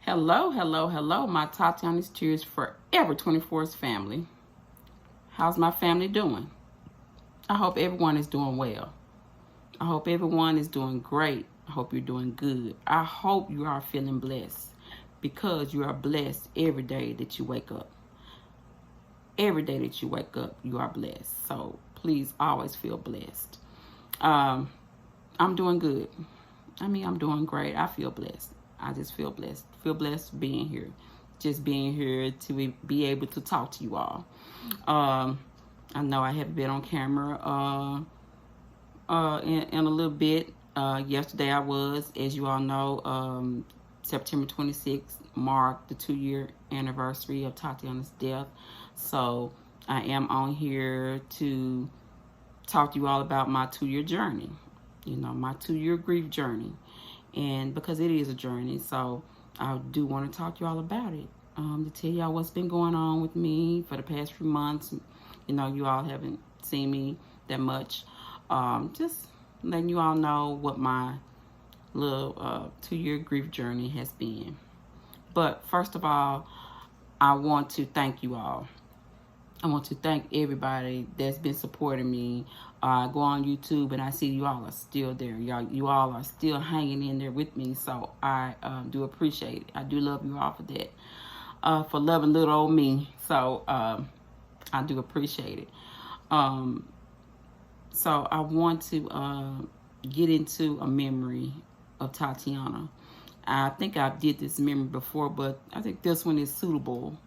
Hello, hello, hello, my Tatiana's Tears Forever 24's family. How's my family doing? I hope everyone is doing well. I hope everyone is doing great. I hope you're doing good. I hope you are feeling blessed because you are blessed every day that you wake up. Every day that you wake up, you are blessed. So please always feel blessed. I'm doing good. I'm doing great. I feel blessed. I just feel blessed. Feel blessed being here. Just being here to be able to talk to you all. I know I haven't been on camera in a little bit. Yesterday I was, as you all know, September 26th marked the 2-year anniversary of Tatiana's death. So I am on here to talk to you all about my 2-year journey. My 2-year grief journey. And because it is a journey, so I do want to talk to you all about it. To tell y'all what's been going on with me for the past few months. You all haven't seen me that much. Just letting you all know what my little 2-year grief journey has been. But first of all, I want to thank you all. I want to thank everybody that's been supporting me. I go on YouTube and I see you all are still there. You all are still hanging in there with me. So I do appreciate it. I do love you all for that. For loving little old me. So I do appreciate it. So I want to get into a memory of Tatiana. I think I did this memory before, but I think this one is suitable,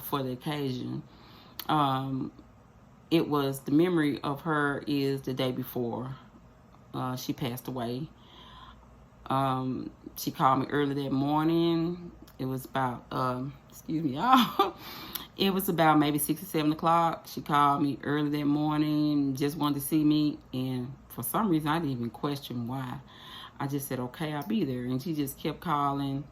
for the occasion. It was the memory of her is the day before she passed away. She called me early that morning. It was about excuse me, y'all. It was about maybe 6 or 7 o'clock. She called me early that morning, just wanted to see me, and for some reason I didn't even question why. I just said, okay, I'll be there, and she just kept calling.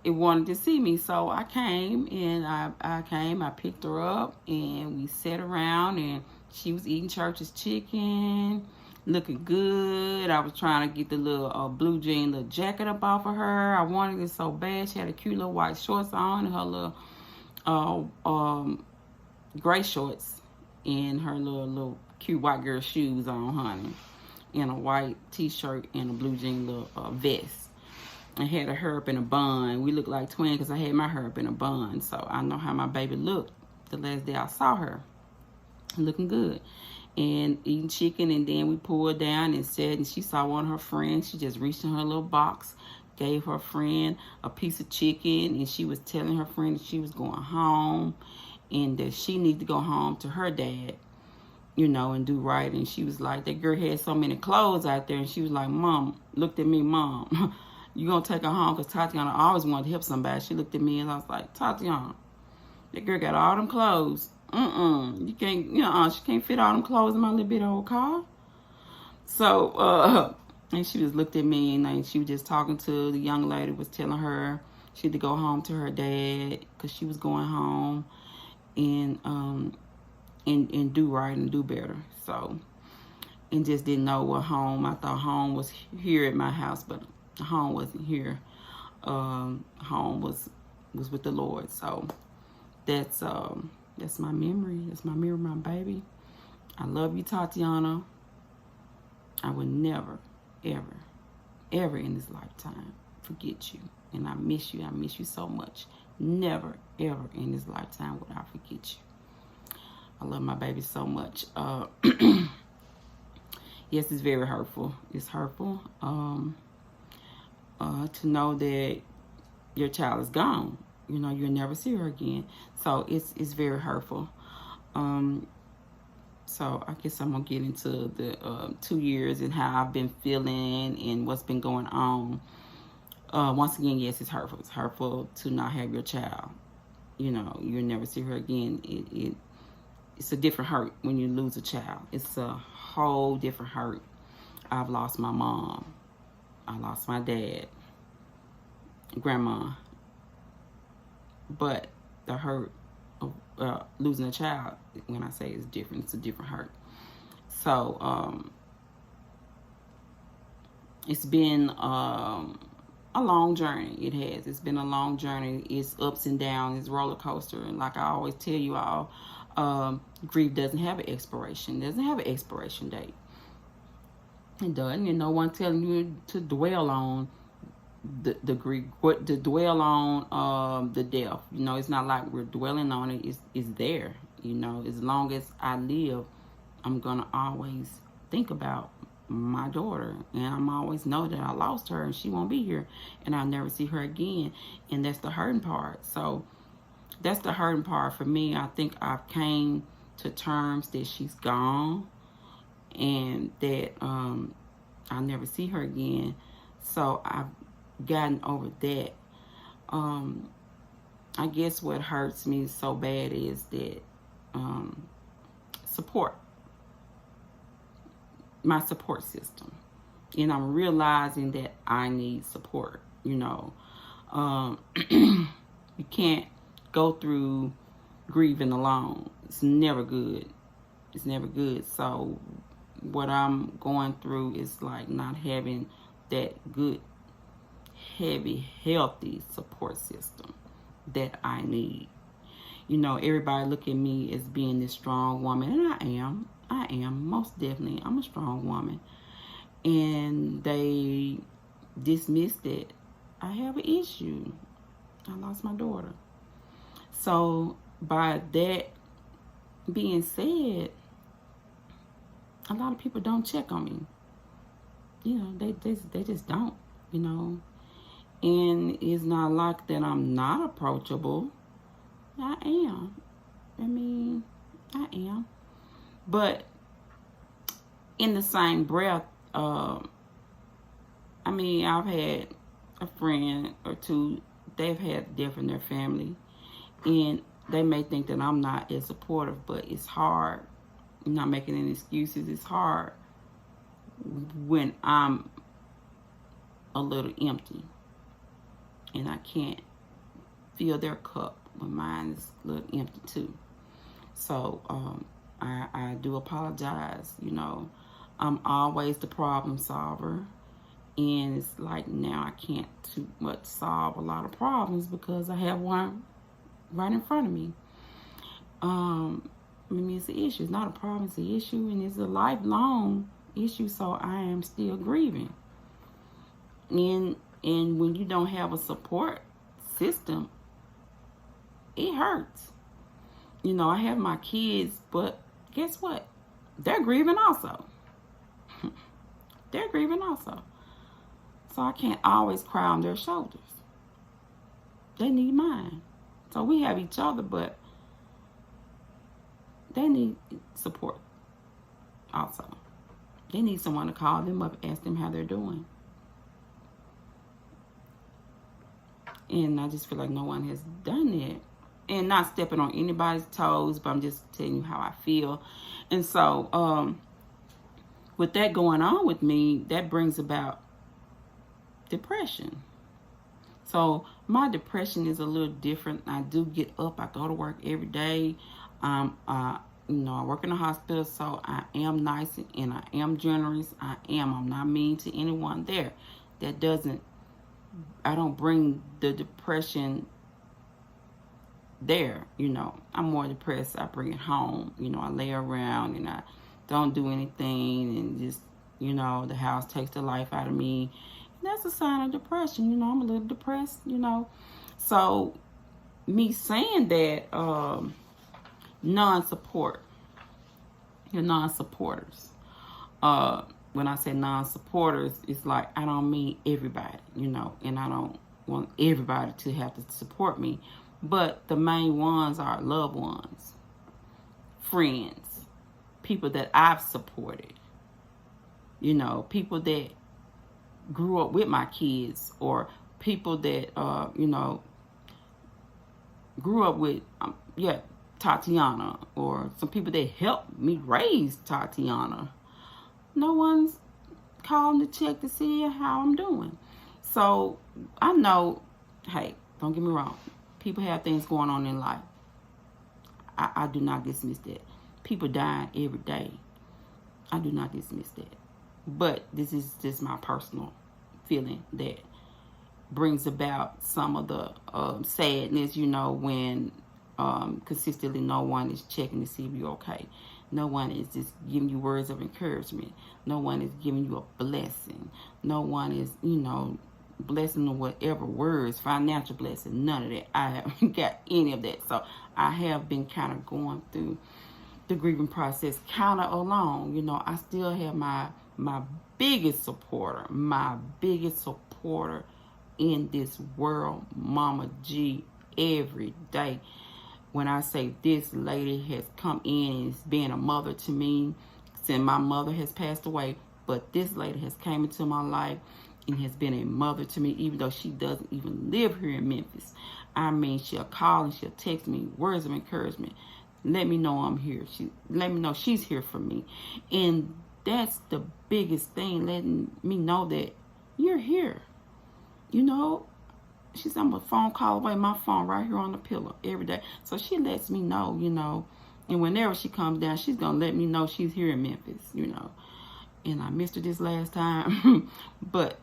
It wanted to see me, so I came, and I picked her up, and we sat around, and she was eating Church's chicken, looking good. I was trying to get the little blue jean little jacket up off of her. I wanted it so bad. She had a cute little white shorts on, and her little gray shorts, and her little cute white girl shoes on, honey, and a white t-shirt and a blue jean little vest. I had her hair up in a bun. We looked like twins because I had my hair up in a bun. So I know how my baby looked the last day I saw her. Looking good. And eating chicken. And then we pulled down and said, and she saw one of her friends. She just reached in her little box, gave her friend a piece of chicken. And she was telling her friend that she was going home. And that she needed to go home to her dad, and do right. And she was like, that girl had so many clothes out there. And she was like, Mom, looked at me, Mom. You gonna take her home? Because Tatiana always wanted to help somebody. She looked at me and I was like, Tatiana, that girl got all them clothes. You can't, she can't fit all them clothes in my little bit old car. So, and she just looked at me and she was just talking to the young lady, was telling her she had to go home to her dad because she was going home and do right and do better. So, and just didn't know what home. I thought home was here at my house, but home wasn't here. Home was with the Lord. So that's my memory. That's my memory, my baby. I love you, Tatiana. I would never, ever, ever in this lifetime forget you. And I miss you. I miss you so much. Never, ever in this lifetime would I forget you. I love my baby so much. Yes, it's very hurtful. It's hurtful. To know that your child is gone. You'll never see her again. So it's very hurtful. So I guess I'm going to get into the 2 years and how I've been feeling and what's been going on. Once again, yes, it's hurtful. It's hurtful to not have your child. You'll never see her again. It's a different hurt when you lose a child. It's a whole different hurt. I've lost my mom. I lost my dad, grandma. But the hurt of losing a child, when I say it's different, it's a different hurt. So it's been a long journey. It has. It's been a long journey. It's ups and downs. It's roller coaster. And like I always tell you all, grief doesn't have an expiration. It doesn't have an expiration date. It doesn't. And no one telling you to dwell on the grief, to dwell on the death. You know, it's not like we're dwelling on it. It's there. You know, as long as I live, I'm gonna always think about my daughter, and I'm always know that I lost her and she won't be here and I'll never see her again. And that's the hurting part. So that's the hurting part for me. I think I've came to terms that she's gone and that I'll never see her again. So I've gotten over that. I guess what hurts me so bad is that support, my support system. And I'm realizing that I need support, you know. You can't go through grieving alone. It's never good. It's never good. So what I'm going through is like not having that good, heavy, healthy support system that I need. You know, everybody look at me as being this strong woman, and I am, most definitely. I'm a strong woman. And they dismiss that I have an issue. I lost my daughter. So by that being said, a lot of people don't check on me. You know, they just don't, you know. And it's not like that I'm not approachable. I am. I mean, I am. But in the same breath, I mean, I've had a friend or two, they've had death in their family. And they may think that I'm not as supportive, but it's hard. I'm not making any excuses. It's hard when I'm a little empty and I can't fill their cup when mine is a little empty too. So I do apologize. You know, I'm always the problem solver, and it's like now I can't too much solve a lot of problems because I have one right in front of me. I mean, it's an issue. It's not a problem. It's an issue, and it's a lifelong issue. So I am still grieving. And when you don't have a support system, it hurts. You know, I have my kids, but guess what? They're grieving also. They're grieving also. So I can't always cry on their shoulders. They need mine. So we have each other, but they need support also. They need someone to call them up, ask them how they're doing. And I just feel like no one has done that. And not stepping on anybody's toes, but I'm just telling you how I feel. And so, with that going on with me, that brings about depression. So my depression is a little different. I do get up. I go to work every day. You know, I work in a hospital, so I am nice and I am generous. I'm not mean to anyone there. I don't bring the depression there, you know. I'm more depressed. I bring it home. You know, I lay around and I don't do anything, and just, you know, the house takes the life out of me. And that's a sign of depression. You know, I'm a little depressed, you know. So me saying that, non-support, your non-supporters. When I say non-supporters, it's like I don't mean everybody, you know, and I don't want everybody to have to support me. But the main ones are loved ones, friends, people that I've supported, you know, people that grew up with my kids, or people that, you know, grew up with, Tatiana, or some people that helped me raise Tatiana. No one's calling to check to see how I'm doing. So I know, hey, don't get me wrong. People have things going on in life. I do not dismiss that. People die every day. I do not dismiss that. But this is just my personal feeling that brings about some of the sadness, you know, when consistently no one is checking to see if you're okay. No one is just giving you words of encouragement. No one is giving you a blessing. No one is, you know, blessing or whatever words, financial blessing, none of that. I haven't got any of that. So I have been kind of going through the grieving process kind of alone. You know, I still have my biggest supporter in this world, Mama G, every day. When I say this lady has come in and is being a mother to me, since my mother has passed away, but this lady has came into my life and has been a mother to me, even though she doesn't even live here in Memphis. I mean, she'll call and she'll text me words of encouragement. Let me know I'm here. Let me know she's here for me. And that's the biggest thing, letting me know that you're here. You know, she said, I'm a phone call away, my phone right here on the pillow every day. So she lets me know, you know, and whenever she comes down, she's going to let me know she's here in Memphis, you know. And I missed her this last time. But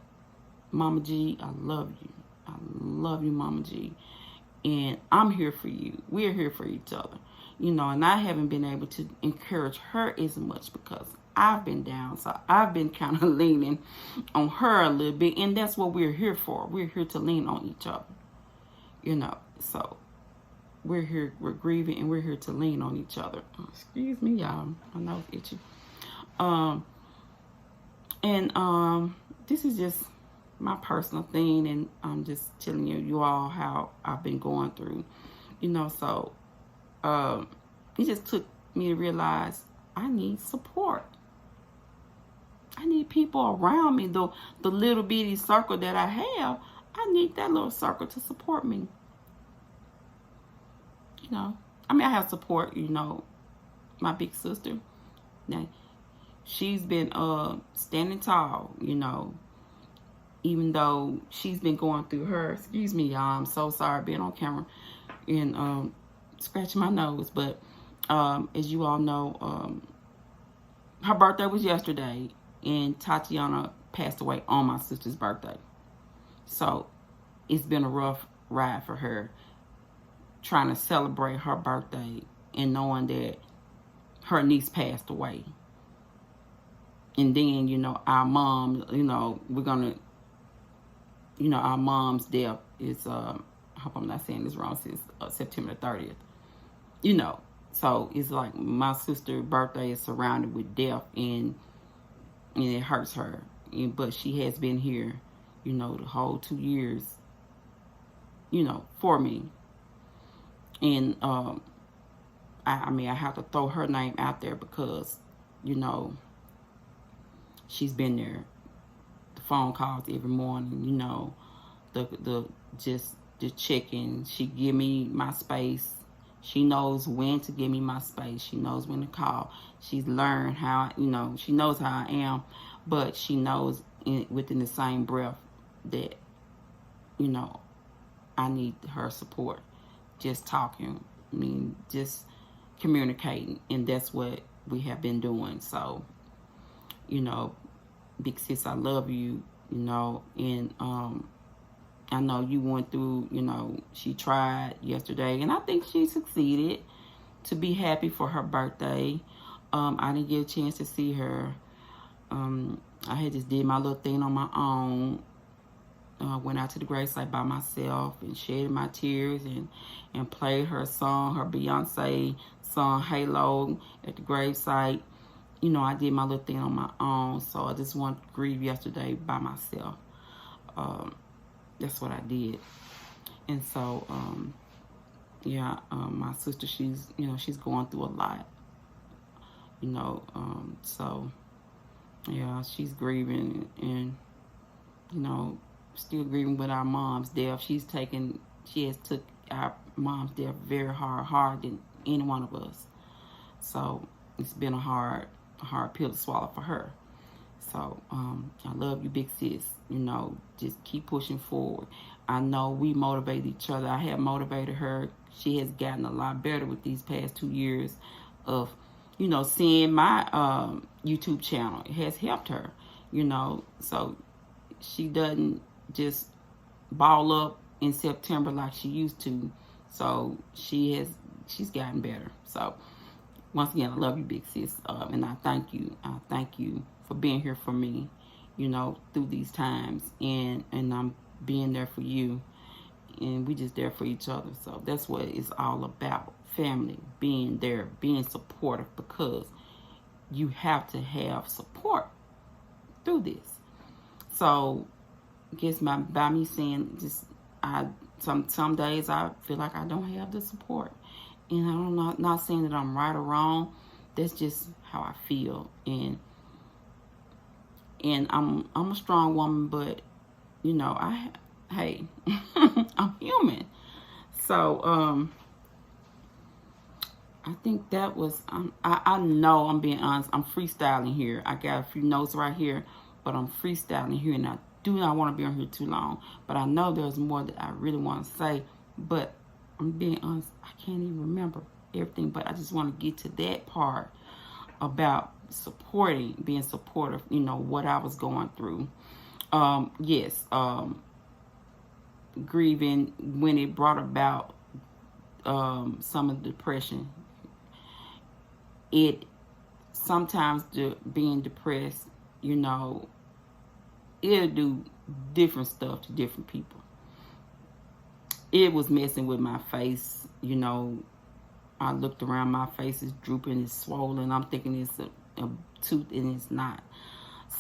Mama G, I love you. I love you, Mama G. And I'm here for you. We're here for each other. You know, and I haven't been able to encourage her as much because I've been down. So I've been kind of leaning on her a little bit. And that's what we're here for. We're here to lean on each other. You know, so we're here, we're grieving, and we're here to lean on each other. Oh, excuse me, y'all. I know it's itchy. This is just my personal thing, and I'm just telling you all how I've been going through. You know, so it just took me to realize I need support. I need people around me. The little bitty circle that I have, I need that little circle to support me. You know, I mean, I have support, you know, my big sister. Now, she's been standing tall, you know, even though she's been going through her, excuse me, y'all, I'm so sorry being on camera and scratching my nose, but as you all know, her birthday was yesterday, and Tatiana passed away on my sister's birthday. So it's been a rough ride for her, trying to celebrate her birthday and knowing that her niece passed away. And then, you know, our mom, you know, we're going to, you know, our mom's death is, I hope I'm not saying this wrong, since September 30th. You know, so it's like my sister's birthday is surrounded with death, and it hurts her. But she has been here, you know, the whole 2 years, you know, for me. And I mean, I have to throw her name out there because, you know, she's been there. The phone calls every morning, you know, the checking. She give me my space. She knows when to give me my space. She knows when to call. She's learned how, you know, she knows how I am, but she knows within the same breath that, you know, I need her support. Just talking, I mean, just communicating, and that's what we have been doing. So, you know, big sis, I love you, you know, and I know you went through, you know, she tried yesterday, and I think she succeeded to be happy for her birthday. I didn't get a chance to see her. I had just did my little thing on my own. Went out to the gravesite by myself and shedded my tears and played her song, her Beyonce song, Halo, at the gravesite. You know, I did my little thing on my own, so I just wanted to grieve yesterday by myself. That's what I did. And so, yeah, my sister, she's, you know, she's going through a lot. You know, so, yeah, she's grieving and, you know, still grieving with our mom's death. She has took our mom's death very hard than any one of us. So it's been a hard pill to swallow for her. So I love you, big sis. You know, just keep pushing forward. I know we motivate each other. I have motivated her. She has gotten a lot better with these past 2 years of, you know, seeing my YouTube channel. It has helped her, you know. So she doesn't just ball up in September like she used to. So she's gotten better. So once again, I love you, big sis, and I thank you. I thank you for being here for me, you know, through these times, and I'm being there for you, and we just there for each other. So that's what it's all about. Family, being there, being supportive, because you have to have support through this. So I guess by me saying just some days I feel like I don't have the support, and I'm not saying that I'm right or wrong. That's just how I feel, and I'm a strong woman, but you know, hey, I'm human. So I think that was I know I'm being honest. I'm freestyling here. I got a few notes right here, but I'm freestyling here, and I do not want to be on here too long. But I know there's more that I really want to say, but I'm being honest, I can't even remember everything. But I just want to get to that part about supporting, being supportive, you know, what I was going through. Yes, grieving, when it brought about some of the depression. It sometimes being depressed, you know, it'll do different stuff to different people. It was messing with my face, you know. I looked around, my face is drooping, it's swollen. I'm thinking it's a tooth, and it's not.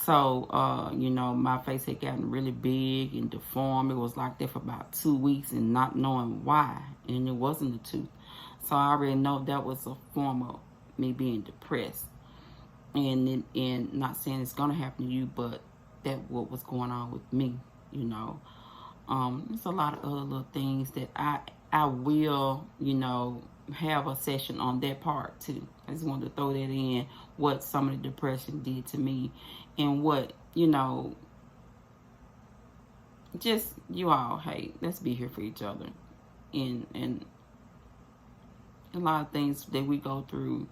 So, you know, my face had gotten really big and deformed. It was like that for about 2 weeks, and not knowing why. And it wasn't a tooth. So I already know that was a form of me being depressed. And not saying it's going to happen to you, but that what was going on with me, you know. There's a lot of other little things that I will, you know, have a session on that part too. I just wanted to throw that in, what some of the depression did to me, and what, you know, just you all, hey, let's be here for each other. And a lot of things that we go through,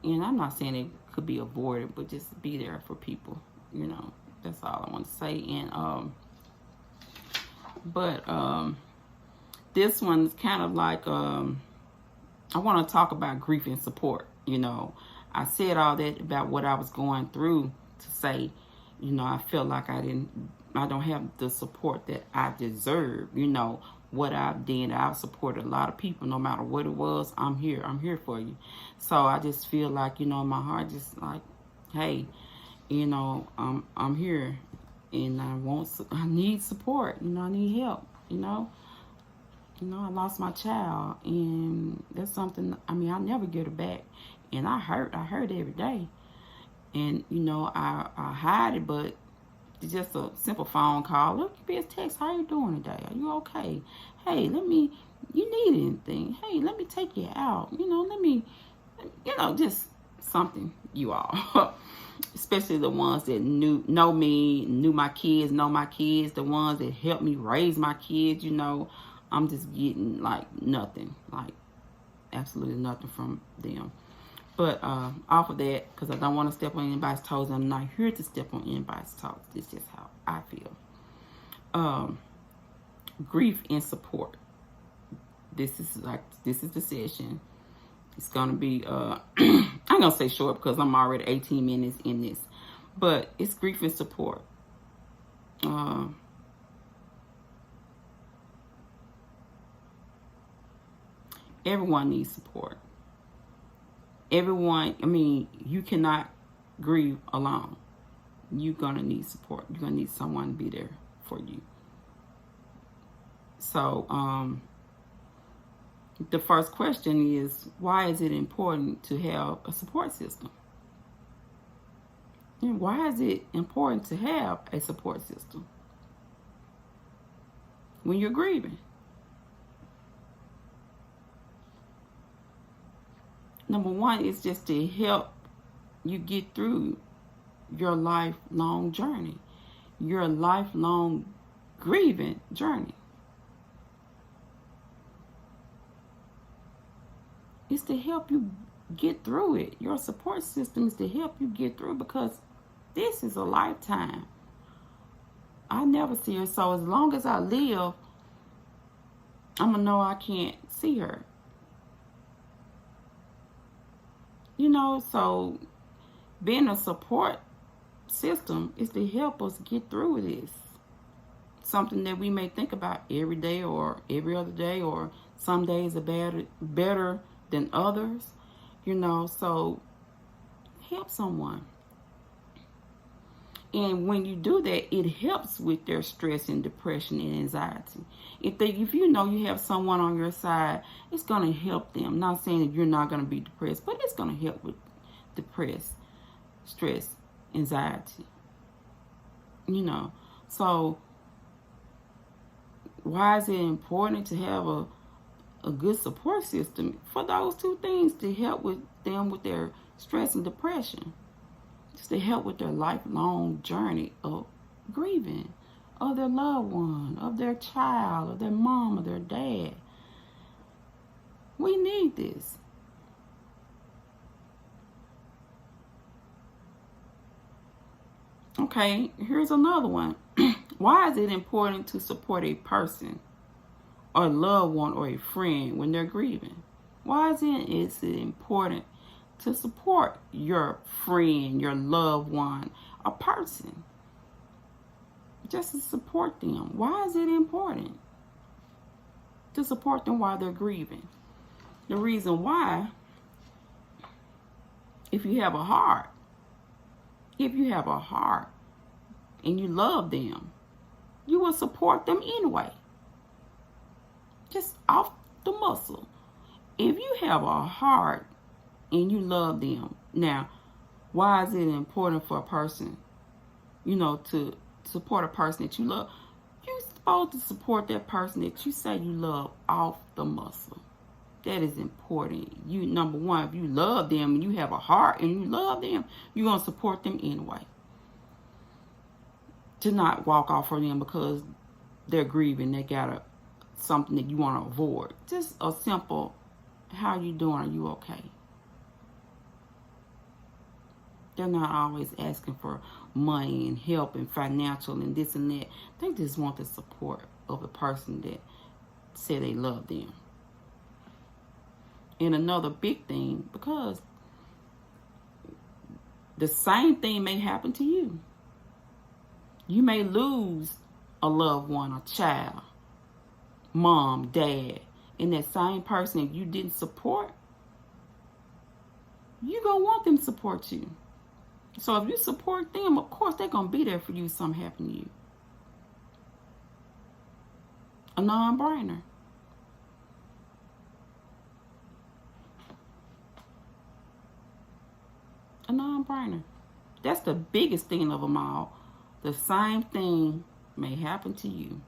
and I'm not saying it could be avoided, but just be there for people, you know. That's all I want to say. And this one's kind of like I want to talk about grief and support. You know, I said all that about what I was going through to say, you know, I felt like I don't have the support that I deserve. You know, what I've done, I've supported a lot of people, no matter what it was. I'm here for you. So I just feel like, you know, in my heart, just like, hey, you know, I'm here, and I need support. You know, I need help. You know, I lost my child, and that's something. I mean, I'll never get it back, and I hurt every day, and you know, I hide it, but it's just a simple phone call. Look, be a text. How you doing today? Are you okay? Hey, you need anything? Hey, let me take you out. You know, you know, just something, you all. Especially the ones that know me, knew my kids, know my kids, the ones that helped me raise my kids, you know. I'm just getting like nothing, like absolutely nothing from them. But off of that, because I don't want to step on anybody's toes, I'm not here to step on anybody's toes. This is just how I feel. Grief and support. This is the session. It's gonna be I'm gonna say short because I'm already 18 minutes in this, but it's grief and support. Everyone needs support. Everyone, I mean, you cannot grieve alone. You're gonna need support. You're gonna need someone to be there for you. So the first question is, why is it important to have a support system? And why is it important to have a support system when you're grieving? Number one is just to help you get through your lifelong journey, your lifelong grieving journey. It's to help you get through it. Your support system is to help you get through, because this is a lifetime I never see her. So as long as I live, I'm going to know I can't see her. You know, so being a support system is to help us get through this. Something that we may think about every day or every other day, or some days are better than others. You know, so help someone. And when you do that, it helps with their stress and depression and anxiety. If you know you have someone on your side, it's going to help them. I'm not saying that you're not going to be depressed, but it's going to help with stress, anxiety. You know, so why is it important to have a good support system for those two things, to help with them with their stress and depression? Just to help with their lifelong journey of grieving, of their loved one, of their child, of their mom, or their dad. We need this. Okay, here's another one. Why is it important to support a person or a loved one or a friend when they're grieving? Why is it important to support your friend, your loved one, a person? Just to support them. Why is it important to support them while they're grieving? The reason why, if you have a heart and you love them, you will support them anyway. Just off the muscle. If you have a heart and you love them, now, why is it important for a person, to support a person that you love? You're supposed to support that person that you say you love off the muscle. That is important. Number one, if you love them and you have a heart and you love them, you're going to support them anyway. To not walk off on them because they're grieving, they got something that you want to avoid. Just a simple, how you doing? Are you okay? They're not always asking for money and help and financial and this and that. They just want the support of the person that said they love them. And another big thing, because the same thing may happen to you. You may lose a loved one, a child, mom, dad, and that same person, if you didn't support, you're going to want them to support you. So if you support them, of course, they're going to be there for you if something happened to you. A non-brainer. A non-brainer. That's the biggest thing of them all. The same thing may happen to you.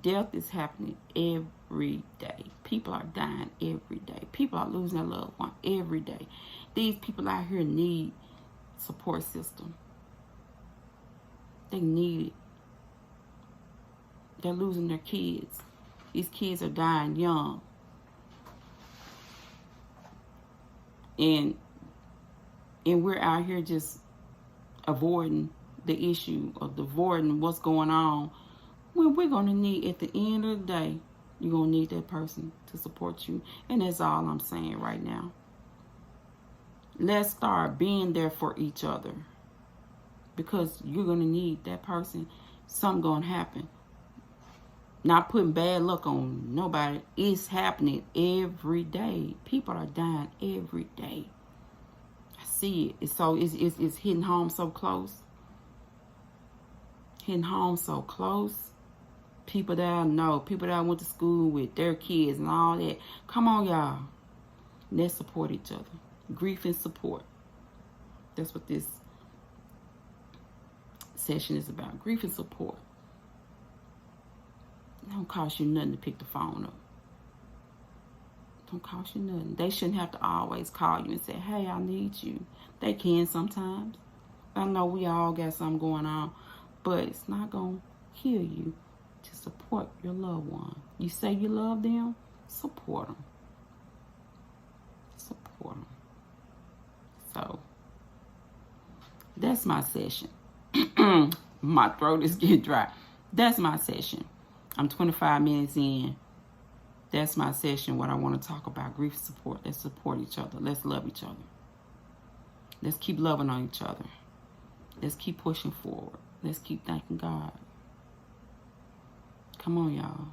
Death is happening every day. People are dying every day. People are losing their loved one every day. These people out here need support system. They need it. They're losing their kids. These kids are dying young. And we're out here just avoiding the issue of avoiding what's going on, when we're going to need, at the end of the day, you're going to need that person to support you. And that's all I'm saying right now. Let's start being there for each other, because you're going to need that person. Something going to happen. Not putting bad luck on nobody. It's happening every day. People are dying every day. I see it. It's hitting home so close. Hitting home so close. People that I know, people that I went to school with, their kids and all that. Come on, y'all. Let's support each other. Grief and support. That's what this session is about. Grief and support. It don't cost you nothing to pick the phone up. It don't cost you nothing. They shouldn't have to always call you and say, hey, I need you. They can sometimes. I know we all got something going on, but it's not going to kill you to support your loved one. You say you love them, support them. Support them. So, that's my session. My throat is getting dry. That's my session. I'm 25 minutes in. That's my session, what I want to talk about. Grief support. Let's support each other. Let's love each other. Let's keep loving on each other. Let's keep pushing forward. Let's keep thanking God. Come on, y'all.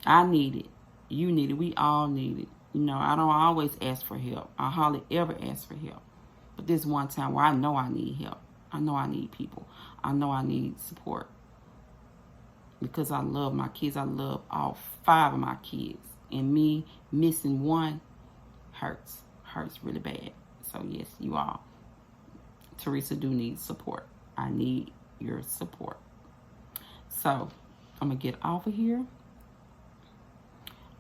I need it. You need it. We all need it. You know, I don't always ask for help. I hardly ever ask for help. But this one time where I know I need help. I know I need people. I know I need support. Because I love my kids. I love all 5 of my kids. And me missing one hurts. Hurts really bad. So yes, you all. Teresa do need support. I need your support. So I'm going to get off of here.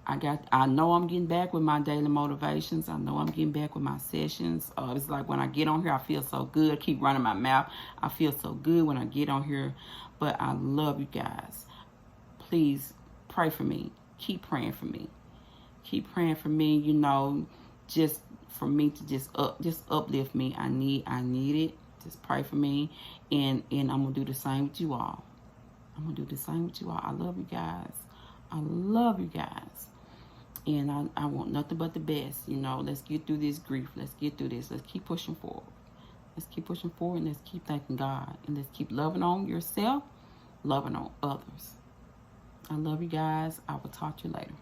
I know I'm getting back with my daily motivations. I know I'm getting back with my sessions. It's like when I get on here, I feel so good. I keep running my mouth. I feel so good when I get on here. But I love you guys. Please pray for me. Keep praying for me. Keep praying for me, you know, just for me to just uplift me. I need it. Just pray for me. And I'm going to do the same with you all. I'm going to do the same with you all. I love you guys. I love you guys. And I want nothing but the best. You know, let's get through this grief. Let's get through this. Let's keep pushing forward. Let's keep pushing forward, and let's keep thanking God. And let's keep loving on yourself, loving on others. I love you guys. I will talk to you later.